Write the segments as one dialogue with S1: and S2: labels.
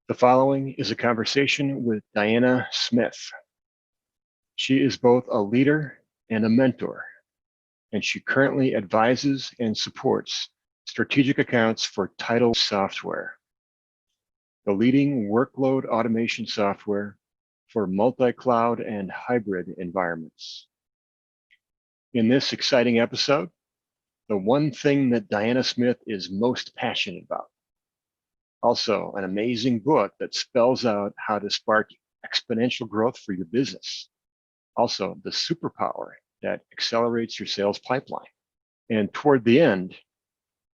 S1: The following is a conversation with Diana Smith. She is both a leader and a mentor, and she currently advises and supports strategic accounts for Tidal Software, the leading workload automation software for multi-cloud and hybrid environments. In this exciting episode, the one thing that Diana Smith is most passionate about. Also, an amazing book that spells out how to spark exponential growth for your business. Also, the superpower that accelerates your sales pipeline. And toward the end,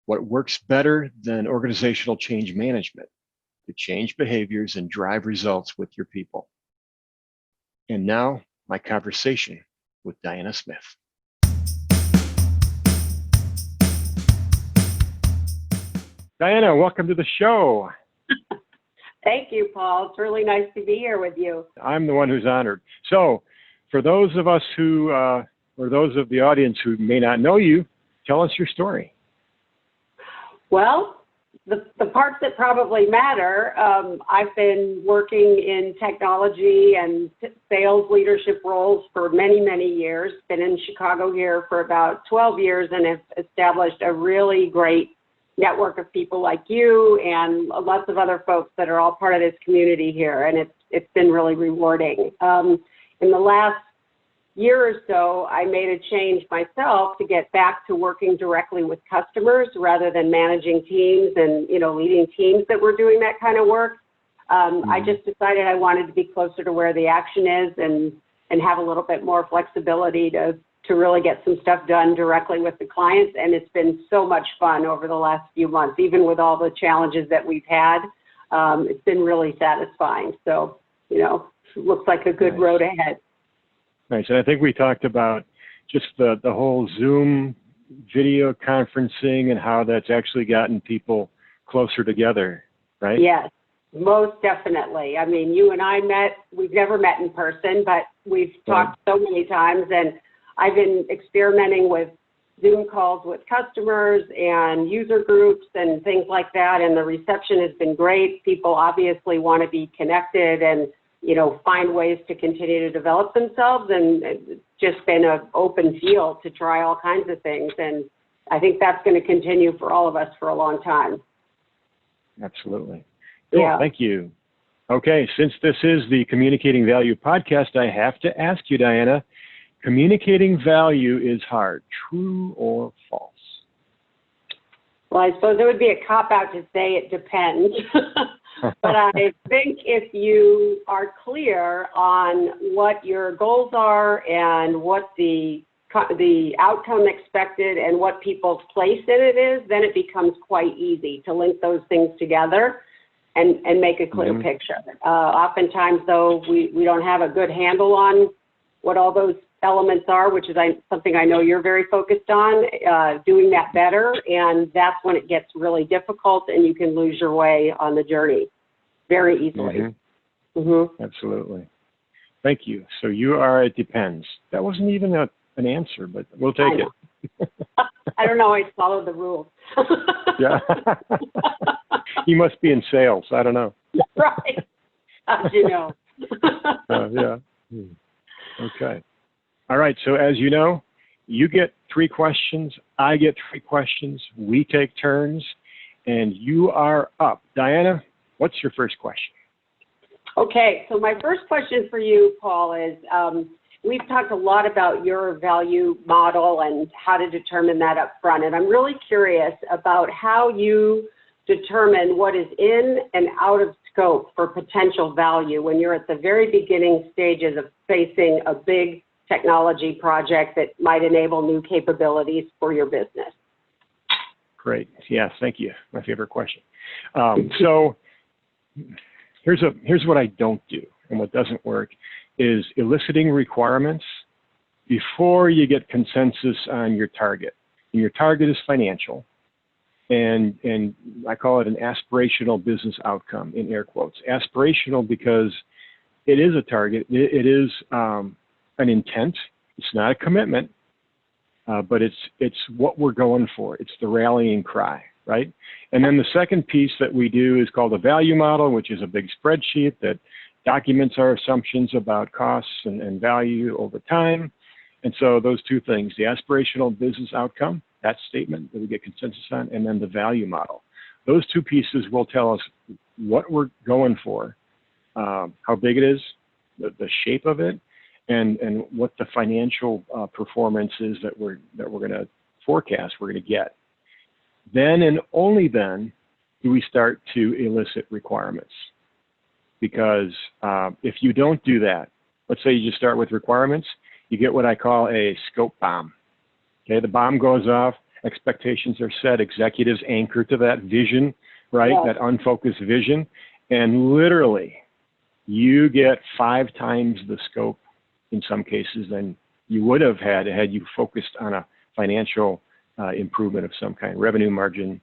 S1: what works better than organizational change management to change behaviors and drive results with your people. And now, my conversation with Diana Smith. Diana, welcome to the show.
S2: Thank you, Paul. It's really nice to be here with you.
S1: I'm the one who's honored. So, for those of us who, or those of the audience who may not know you, tell us your story.
S2: Well, the parts that probably matter, I've been working in technology and sales leadership roles for many, many years. Been in Chicago here for about 12 years and have established a really great network of people like you and lots of other folks that are all part of this community here, and it's been really rewarding. In the last year or so, I made a change myself to get back to working directly with customers rather than managing teams and leading teams that were doing that kind of work. I just decided I wanted to be closer to where the action is and have a little bit more flexibility to really get some stuff done directly with the clients. And it's been so much fun over the last few months, even with all the challenges that we've had. It's been really satisfying. So, looks like a good road ahead.
S1: Nice. And I think we talked about just the whole Zoom video conferencing and how that's actually gotten people closer together, right?
S2: Yes, most definitely. I mean, you and I we've never met in person, but we've talked so many times, and I've been experimenting with Zoom calls with customers and user groups and things like that, and the reception has been great. People obviously want to be connected and, find ways to continue to develop themselves, and it's just been an open field to try all kinds of things, and I think that's going to continue for all of us for a long time.
S1: Absolutely. Cool.
S2: Yeah.
S1: Thank you. Okay, since this is the Communicating Value podcast, I have to ask you, Diana, communicating value is hard. True or false?
S2: Well, I suppose it would be a cop-out to say it depends. But I think if you are clear on what your goals are and what the outcome expected and what people's place in it is, then it becomes quite easy to link those things together and make a clear picture. Oftentimes, though, we don't have a good handle on what all those elements are, which is something I know you're very focused on, doing that better, and that's when it gets really difficult and you can lose your way on the journey very easily.
S1: Absolutely. Thank you. So you are, it depends. That wasn't even an answer, but we'll take it.
S2: I don't know, I follow the rules.
S1: Yeah. You must be in sales, I don't know.
S2: Right, as you know.
S1: Yeah. Okay. All right, so as you know, you get 3 questions, I get 3 questions, we take turns, and you are up. Diana, what's your first question?
S2: Okay, so my first question for you, Paul, is we've talked a lot about your value model and how to determine that up front, and I'm really curious about how you determine what is in and out of scope for potential value when you're at the very beginning stages of facing a big technology project that might enable new capabilities for your business.
S1: Great. Yes, thank you. My favorite question. So here's what I don't do, and what doesn't work is eliciting requirements before you get consensus on your target. And your target is financial, and I call it an aspirational business outcome in air quotes. Aspirational because it is a target. It is an intent. It's not a commitment, but it's what we're going for. It's the rallying cry, right? And then the second piece that we do is called a value model, which is a big spreadsheet that documents our assumptions about costs and value over time. And so those two things, the aspirational business outcome, that statement that we get consensus on, and then the value model. Those two pieces will tell us what we're going for, how big it is, the shape of it, and what the financial performance is that we're going to forecast, we're going to get. Then and only then do we start to elicit requirements. Because if you don't do that, let's say you just start with requirements, you get what I call a scope bomb. Okay, the bomb goes off, expectations are set, executives anchor to that vision, right? Yeah. That unfocused vision, and literally you get 5 times the scope in some cases than you would have had you focused on a financial improvement of some kind, revenue margin,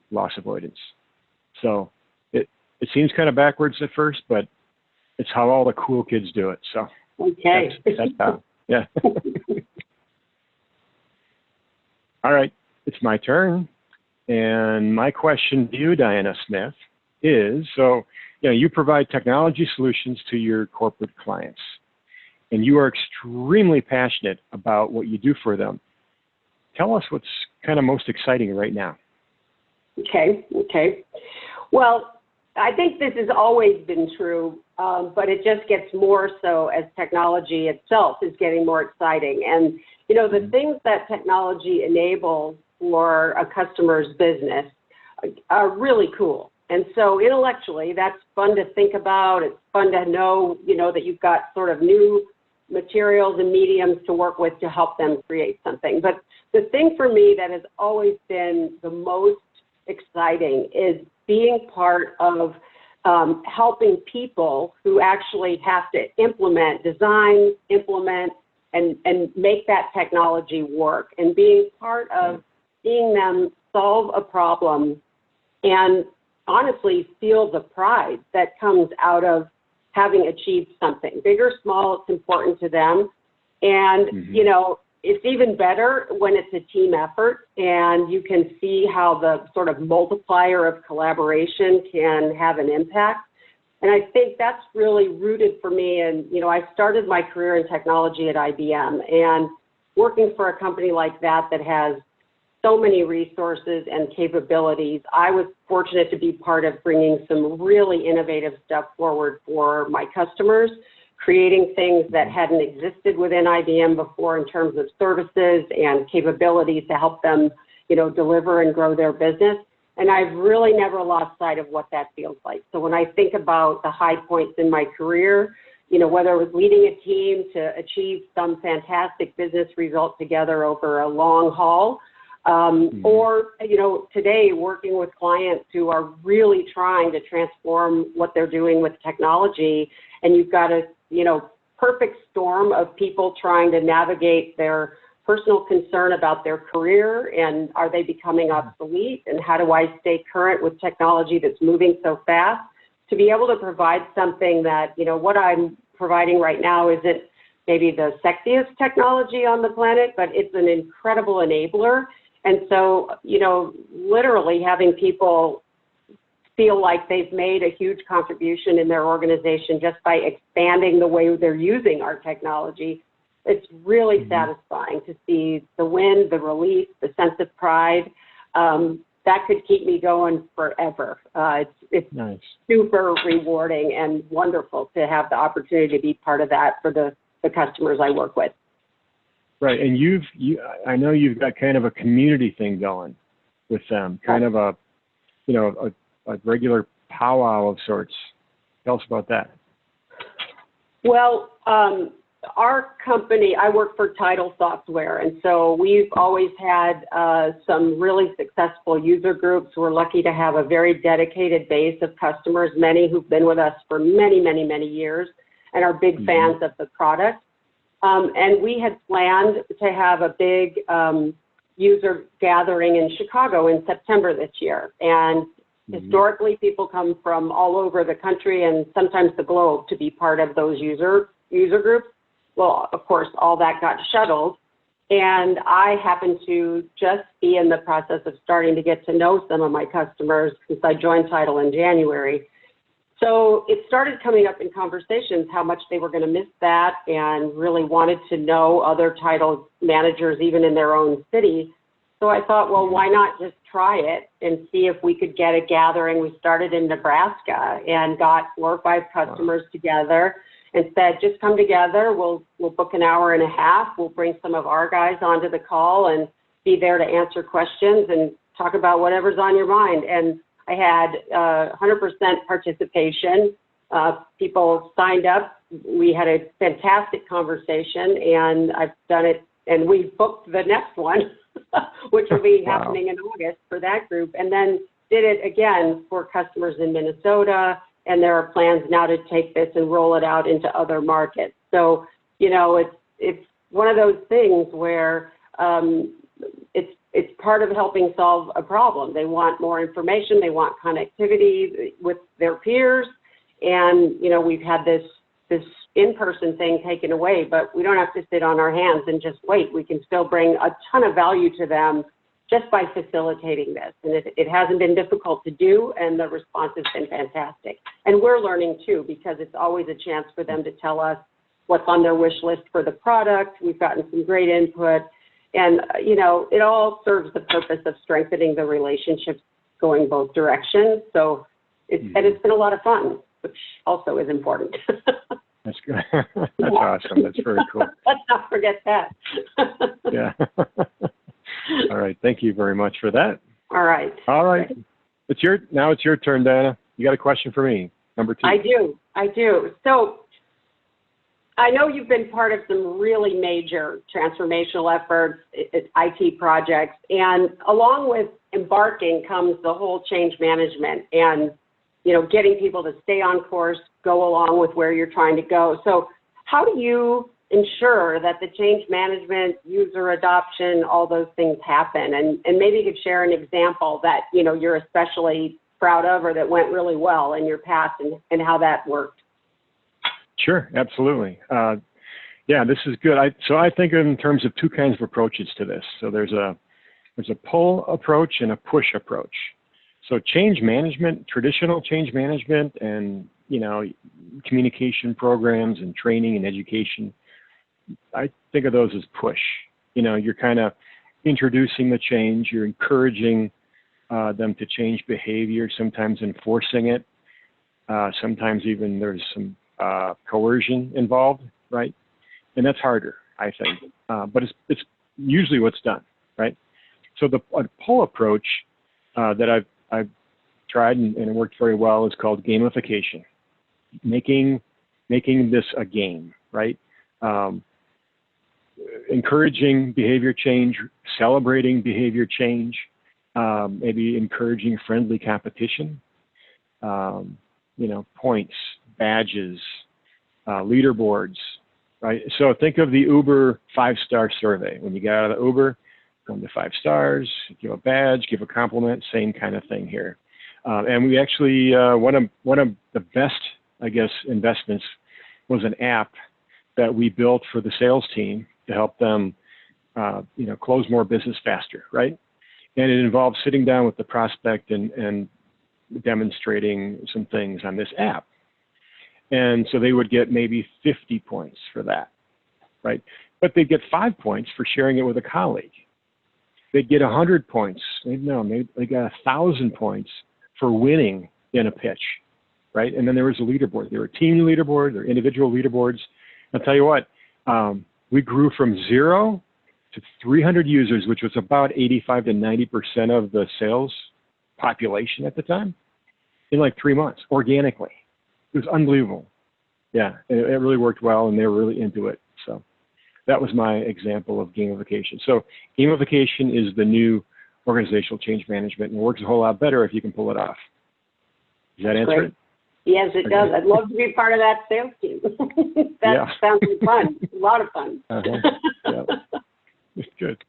S1: loss avoidance. So it seems kind of backwards at first, but it's how all the cool kids do it. So
S2: okay,
S1: that's how, yeah. All right, it's my turn. And my question to you, Diana Smith, is, so you provide technology solutions to your corporate clients, and you are extremely passionate about what you do for them. Tell us what's kind of most exciting right now.
S2: Okay. Well, I think this has always been true, but it just gets more so as technology itself is getting more exciting. And, the things that technology enables for a customer's business are really cool. And so intellectually, that's fun to think about. It's fun to know, that you've got sort of new materials and mediums to work with to help them create something. But the thing for me that has always been the most exciting is being part of helping people who actually have to design, implement, and make that technology work, and being part of seeing them solve a problem and honestly feel the pride that comes out of having achieved something. Big or small, it's important to them. And, it's even better when it's a team effort and you can see how the sort of multiplier of collaboration can have an impact. And I think that's really rooted for me. And, I started my career in technology at IBM, and working for a company like that has so many resources and capabilities, I was fortunate to be part of bringing some really innovative stuff forward for my customers, creating things that hadn't existed within IBM before in terms of services and capabilities to help them, deliver and grow their business. And I've really never lost sight of what that feels like. So when I think about the high points in my career, whether it was leading a team to achieve some fantastic business result together over a long haul, or, today working with clients who are really trying to transform what they're doing with technology, and you've got a, perfect storm of people trying to navigate their personal concern about their career and are they becoming obsolete, and how do I stay current with technology that's moving so fast, to be able to provide something that, what I'm providing right now isn't maybe the sexiest technology on the planet, but it's an incredible enabler. And so, literally having people feel like they've made a huge contribution in their organization just by expanding the way they're using our technology, it's really satisfying to see the win, the relief, the sense of pride. That could keep me going forever. It's nice. Super rewarding and wonderful to have the opportunity to be part of that for the customers I work with.
S1: Right, and I know you've got kind of a community thing going with them, kind of a regular powwow of sorts. Tell us about that.
S2: Well, our company, I work for Tidal Software, and so we've always had some really successful user groups. We're lucky to have a very dedicated base of customers, many who've been with us for many, many, many years and are big fans of the product. And we had planned to have a big user gathering in Chicago in September this year. And historically, people come from all over the country and sometimes the globe to be part of those user groups. Well, of course, all that got shuttled. And I happen to just be in the process of starting to get to know some of my customers since I joined Tidal in January. So it started coming up in conversations how much they were going to miss that and really wanted to know other Tidal managers, even in their own city. So I thought, well, why not just try it and see if we could get a gathering. We started in Nebraska and got 4 or 5 customers together and said, just come together. We'll book an hour and a half. We'll bring some of our guys onto the call and be there to answer questions and talk about whatever's on your mind. And I had 100% participation. People signed up. We had a fantastic conversation, and I've done it, and we booked the next one, which will be happening in August for that group, and then did it again for customers in Minnesota, and there are plans now to take this and roll it out into other markets. So, you know, it's one of those things where it's part of helping solve a problem. They want more information. They want connectivity with their peers. And, you know, we've had this in-person thing taken away, but we don't have to sit on our hands and just wait. We can still bring a ton of value to them just by facilitating this. And it hasn't been difficult to do, and the response has been fantastic. And we're learning too, because it's always a chance for them to tell us what's on their wish list for the product. We've gotten some great input. And, you know, it all serves the purpose of strengthening the relationships going both directions. So and it's been a lot of fun, which also is important.
S1: That's good. That's awesome. That's very cool.
S2: Let's not forget that.
S1: Yeah. All right. Thank you very much for that.
S2: All right.
S1: All right. Now it's your turn, Diana. You got a question for me, number 2.
S2: I do. So I know you've been part of some really major transformational efforts, IT projects, and along with embarking comes the whole change management and, you know, getting people to stay on course, go along with where you're trying to go. So how do you ensure that the change management, user adoption, all those things happen? And maybe you could share an example that, you know, you're especially proud of or that went really well in your past and how that worked.
S1: Sure, absolutely. Yeah, this is good. So I think in terms of 2 kinds of approaches to this. So there's a pull approach and a push approach. So change management, traditional change management, and, you know, communication programs and training and education, I think of those as push. You know, you're kind of introducing the change, you're encouraging them to change behavior, sometimes enforcing it, sometimes even there's some coercion involved, right? And that's harder, I think, but it's usually what's done, right? So the pull approach that I've tried and it worked very well is called gamification, making this a game, right? Encouraging behavior change, celebrating behavior change, maybe encouraging friendly competition, you know, points, badges, leaderboards, right? So think of the Uber 5-star survey. When you get out of the Uber, come to 5 stars, give a badge, give a compliment, same kind of thing here. And we actually, one of the best, I guess, investments was an app that we built for the sales team to help them, you know, close more business faster, right? And it involves sitting down with the prospect and demonstrating some things on this app. And so they would get maybe 50 points for that, right? But they'd get 5 points for sharing it with a colleague. They'd get 100 points. Maybe they got 1,000 points for winning in a pitch, right? And then there was a leaderboard. There were team leaderboards, there were individual leaderboards. I'll tell you what, we grew from 0 to 300 users, which was about 85 to 90% of the sales population at the time, in like 3 months, organically. It was unbelievable. Yeah, it really worked well, and they were really into it. So that was my example of gamification. So gamification is the new organizational change management, and it works a whole lot better if you can pull it off. Does that answer it?
S2: Yes, it does. I'd love to be part of that sales team. That sounds fun. A lot of fun.
S1: Yeah. Good.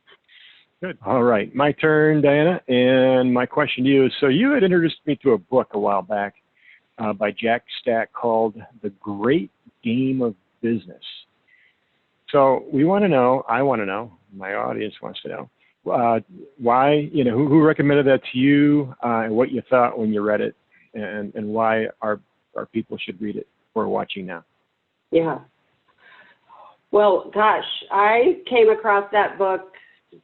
S1: Good. All right. My turn, Diana. And my question to you is, so you had introduced me to a book a while back by Jack Stack called The Great Game of Business. So we want to know, I want to know, my audience wants to know, why, who recommended that to you, and what you thought when you read it, and why our people should read it who are watching now.
S2: Yeah. Well, gosh, I came across that book,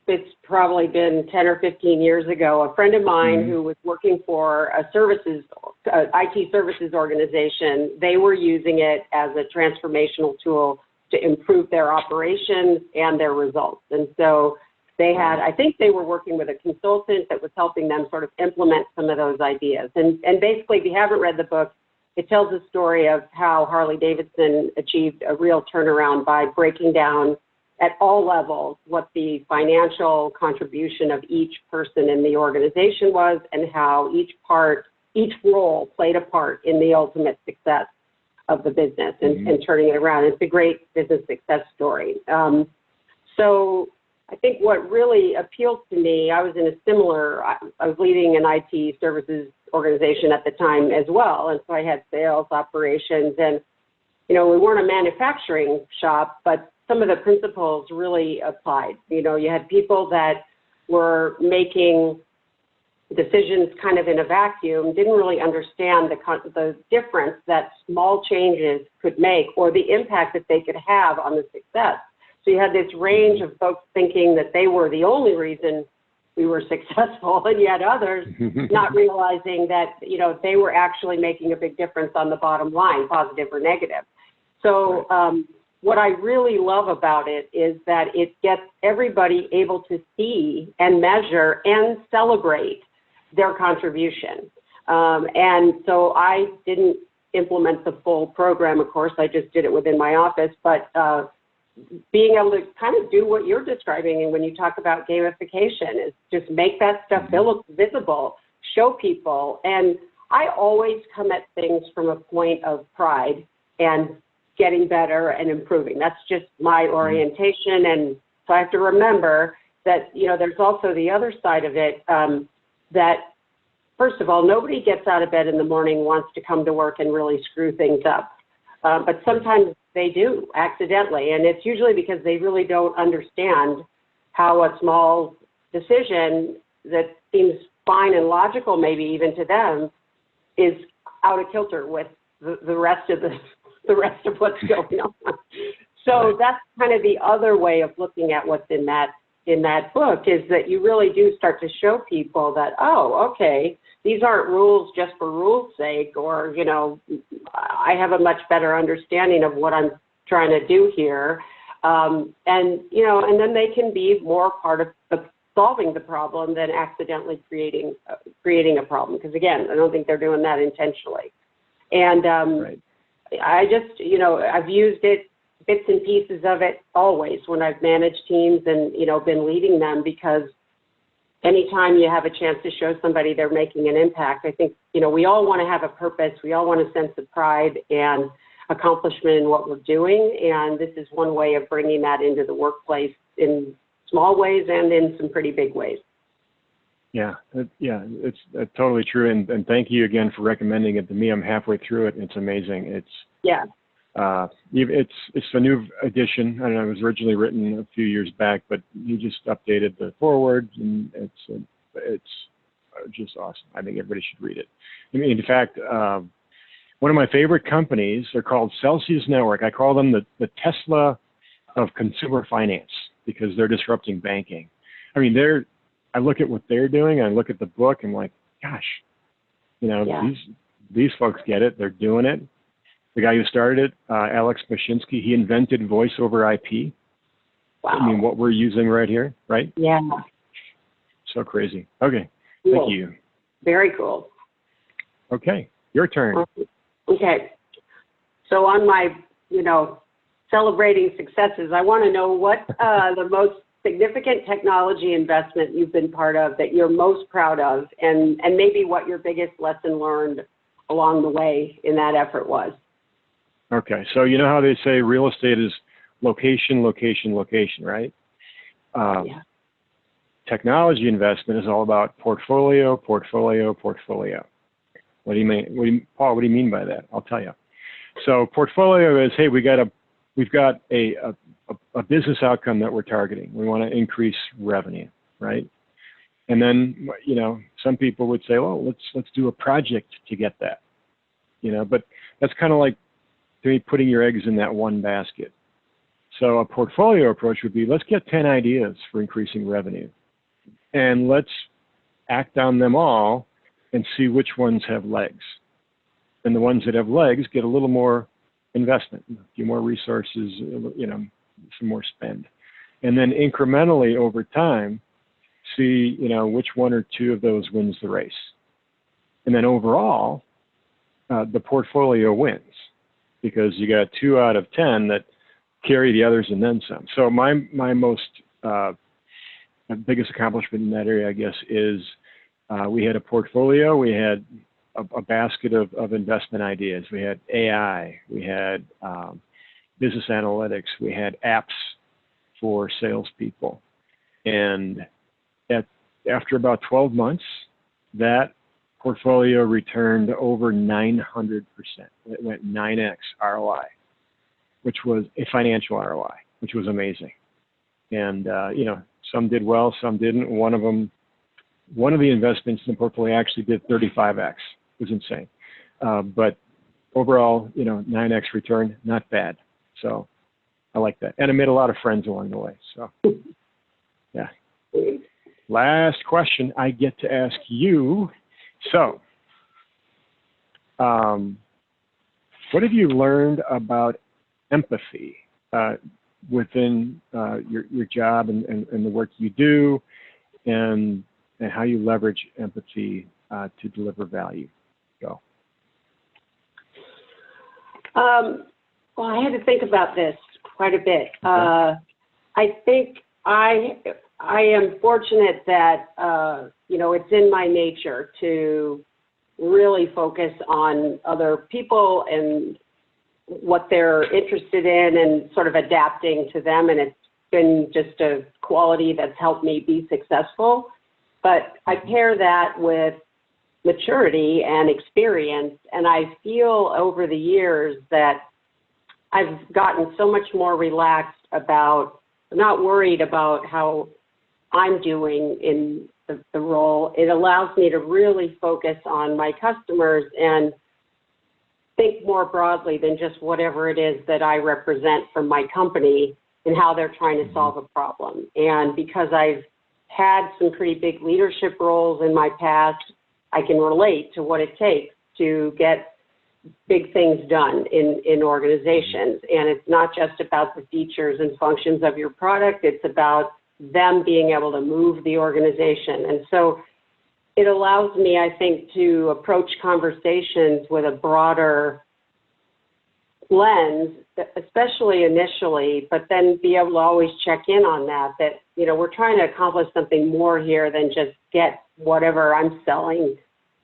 S2: it's probably been 10 or 15 years ago. A friend of mine who was working for a IT services organization, they were using it as a transformational tool to improve their operations and their results. And so they had, I think they were working with a consultant that was helping them sort of implement some of those ideas. And basically, if you haven't read the book, it tells the story of how Harley-Davidson achieved a real turnaround by breaking down at all levels what the financial contribution of each person in the organization was, and how each role played a part in the ultimate success of the business and turning it around. It's a great business success story. So I think what really appealed to me, I was leading an IT services organization at the time as well. And so I had sales, operations, and, we weren't a manufacturing shop, but some of the principles really applied. You had people that were making decisions kind of in a vacuum, didn't really understand the difference that small changes could make or the impact that they could have on the success. So you had this range of folks thinking that they were the only reason we were successful, and yet others not realizing that, they were actually making a big difference on the bottom line, positive or negative. So what I really love about it is that it gets everybody able to see and measure and celebrate their contribution. And so I didn't implement the full program, of course, I just did it within my office, but being able to kind of do what you're describing, and when you talk about gamification, is just make that stuff visible, show people. And I always come at things from a point of pride and getting better and improving. That's just my orientation. And so I have to remember that, there's also the other side of it, that first of all, nobody gets out of bed in the morning, wants to come to work and really screw things up. But sometimes they do accidentally, and it's usually because they really don't understand how a small decision that seems fine and logical, maybe even to them, is out of kilter with the rest of what's going on. So that's kind of the other way of looking at what's in that book, is that you really do start to show people that, oh, okay, these aren't rules just for rules' sake, or, I have a much better understanding of what I'm trying to do here. And then they can be more part of solving the problem than accidentally creating a problem. Because again, I don't think they're doing that intentionally. And I just, I've used it, bits and pieces of it always when I've managed teams and, been leading them, because anytime you have a chance to show somebody they're making an impact, I think, we all want to have a purpose. We all want a sense of pride and accomplishment in what we're doing. And this is one way of bringing that into the workplace in small ways and in some pretty big ways.
S1: Yeah, it's totally true. And thank you again for recommending it to me. I'm halfway through it. It's amazing. It's a new edition. I don't know, it was originally written a few years back, but you just updated the foreword, and it's just awesome. I think everybody should read it. I mean, in fact, one of my favorite companies, they're called Celsius Network. I call them the Tesla of consumer finance, because they're disrupting banking. I mean, I look at what they're doing, I look at the book, and I'm like, gosh, these folks get it. They're doing it. The guy who started it, Alex Mashinsky, he invented voice over IP. Wow. I mean, what we're using right here, right?
S2: Yeah.
S1: So crazy. Okay.
S2: Cool.
S1: Thank you.
S2: Very cool.
S1: Okay. Your turn.
S2: Okay. So on my, celebrating successes, I want to know what the most significant technology investment you've been part of that you're most proud of, and maybe what your biggest lesson learned along the way in that effort was.
S1: Okay, so you know how they say real estate is location, location, location, right?
S2: Yeah.
S1: Technology investment is all about portfolio, portfolio, portfolio. What do you mean, Paul? What do you mean by that? I'll tell you. So portfolio is, hey, we've got a a business outcome that we're targeting. We want to increase revenue, right? And then, you know, some people would say, well, let's do a project to get that, you know, but that's kind of like, to me, putting your eggs in that one basket. So a portfolio approach would be, let's get 10 ideas for increasing revenue, and let's act on them all and see which ones have legs. And the ones that have legs get a little more investment, a few more resources, you know, some more spend. And then incrementally over time, see, you know, which one or two of those wins the race. And then overall, the portfolio wins, because you got 2 out of 10 that carry the others and then some. So my most biggest accomplishment in that area, I guess, is we had a portfolio. We had a basket of investment ideas. We had AI. We had business analytics. We had apps for salespeople. And after about 12 months, that portfolio returned over 900%. It went 9x ROI, which was a financial ROI, which was amazing. And, you know, some did well, some didn't. One of the investments in the portfolio actually did 35x. It was insane. But overall, you know, 9x return, not bad. So I like that. And I made a lot of friends along the way. So, yeah. Last question I get to ask you. So, what have you learned about empathy within your job and the work you do, and how you leverage empathy to deliver value? Go.
S2: Well, I had to think about this quite a bit. I think I am fortunate that, you know, it's in my nature to really focus on other people and what they're interested in and sort of adapting to them. And it's been just a quality that's helped me be successful. But I pair that with maturity and experience. And I feel over the years that I've gotten so much more relaxed about, not worried about how I'm doing in the role. It allows me to really focus on my customers and think more broadly than just whatever it is that I represent from my company and how they're trying to solve a problem. And because I've had some pretty big leadership roles in my past, I can relate to what it takes to get big things done in organizations. And it's not just about the features and functions of your product, it's about them being able to move the organization. And so it allows me, I think, to approach conversations with a broader lens, especially initially, but then be able to always check in on that, you know, we're trying to accomplish something more here than just get whatever I'm selling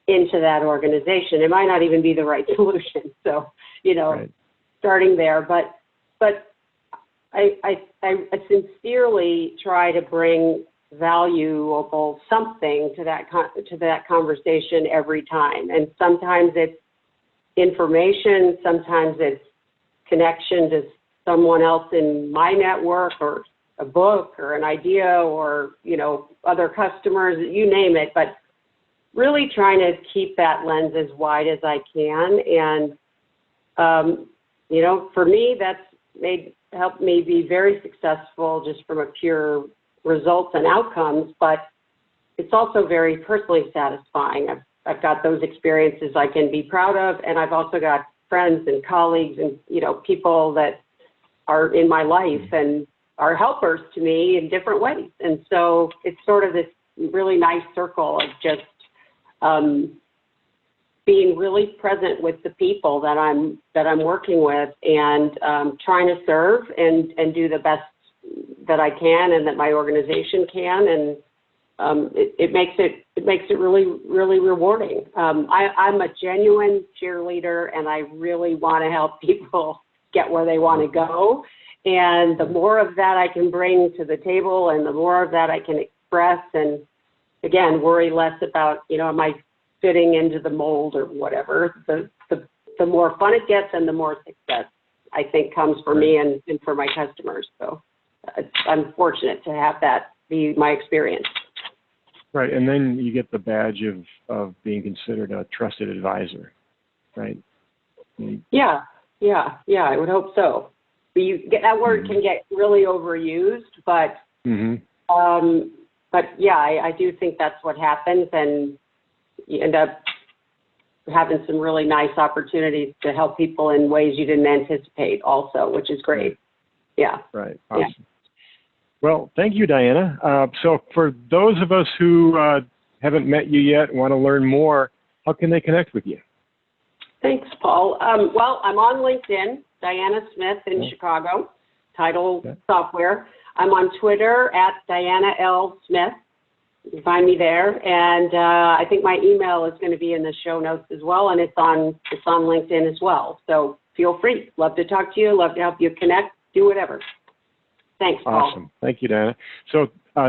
S2: into that organization. It might not even be the right solution. So, you know, right. Starting there, but I sincerely try to bring valuable something to that conversation every time. And sometimes it's information, sometimes it's connection to someone else in my network, or a book, or an idea, or, you know, other customers, you name it. But really trying to keep that lens as wide as I can. And, you know, for me, that's helped me be very successful just from a pure results and outcomes, but it's also very personally satisfying. I've got those experiences I can be proud of, and I've also got friends and colleagues and, you know, people that are in my life and are helpers to me in different ways. And so it's sort of this really nice circle of just being really present with the people that I'm working with, and trying to serve and do the best that I can and that my organization can. And it makes it really, really rewarding. I'm a genuine cheerleader, and I really want to help people get where they want to go. And the more of that I can bring to the table, and the more of that I can express, and again, worry less about, you know, am I fitting into the mold or whatever, the more fun it gets and the more success I think comes for me and for my customers. So I'm fortunate to have that be my experience.
S1: Right, and then you get the badge of being considered a trusted advisor, right?
S2: Yeah, I would hope so. That word can get really overused, but yeah, I do think that's what happens, and you end up having some really nice opportunities to help people in ways you didn't anticipate also, which is great. Yeah.
S1: Right, awesome. Yeah. Well, thank you, Diana. So for those of us who haven't met you yet and want to learn more, how can they connect with you? Thanks,
S2: Paul. Well, I'm on LinkedIn, Diana Smith in Chicago, Tidal Software. I'm on Twitter at Diana L. Smith. You can find me there. And I think my email is going to be in the show notes as well, and it's on LinkedIn as well. So feel free. Love to talk to you. Love to help you connect. Do whatever. Thanks, Paul.
S1: Awesome. Thank you, Diana. So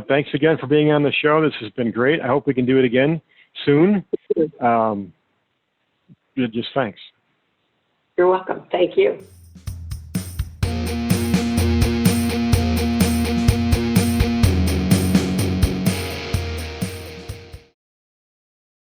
S1: thanks again for being on the show. This has been great. I hope we can do it again soon. Just thanks.
S2: You're welcome. Thank you.